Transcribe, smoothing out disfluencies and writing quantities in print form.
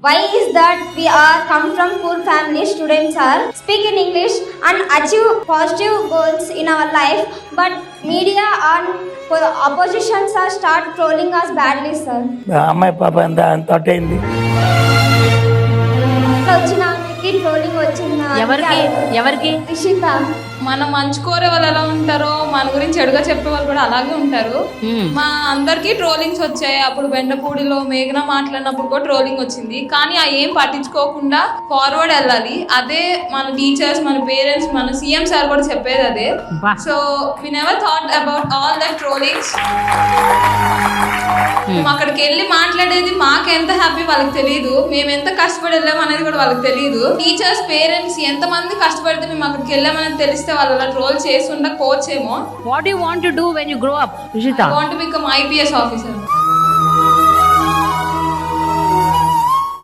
Why is that we are come from poor family, students are speak in English and achieve positive goals in our life, but media and oppositions are start trolling us badly, sir. అమ్మాయి పాప అంత అయింది. వచ్చిన ఆమెకి trolling వచ్చిందా? ఎవరికి రిషిత. మనం మంచి కోరే వాళ్ళు ఎలా ఉంటారో మన గురించి చెడుగా చెప్పే వాళ్ళు కూడా అలాగే ఉంటారు. మా అందరికి ట్రోలింగ్స్ వచ్చాయి. అప్పుడు బెండపూడిలో మేఘన మాట్లాడినప్పుడు కూడా ట్రోలింగ్ వచ్చింది. కానీ ఆ ఏం పట్టించుకోకుండా ఫార్వర్డ్ వెళ్ళాలి. అదే మన టీచర్స్, మన పేరెంట్స్, మన సీఎం సార్ కూడా చెప్పేది అదే. So we never thought about all that trollings. మేము అక్కడికి వెళ్ళి మాట్లాడేది మాకు ఎంత హ్యాపీ వాళ్ళకి తెలియదు, మేము ఎంత కష్టపడి వెళ్ళాము అనేది కూడా వాళ్ళకి తెలియదు. టీచర్స్, పేరెంట్స్ ఎంత మంది కష్టపడితే మేము అక్కడికి వెళ్ళామనేది తెలిస్తే వాళ్ళు అలా ట్రోల్ చేసి ఉండకపోవచ్చేమో. What do you want to do when you grow up, Rishita? I want to become IPS officer.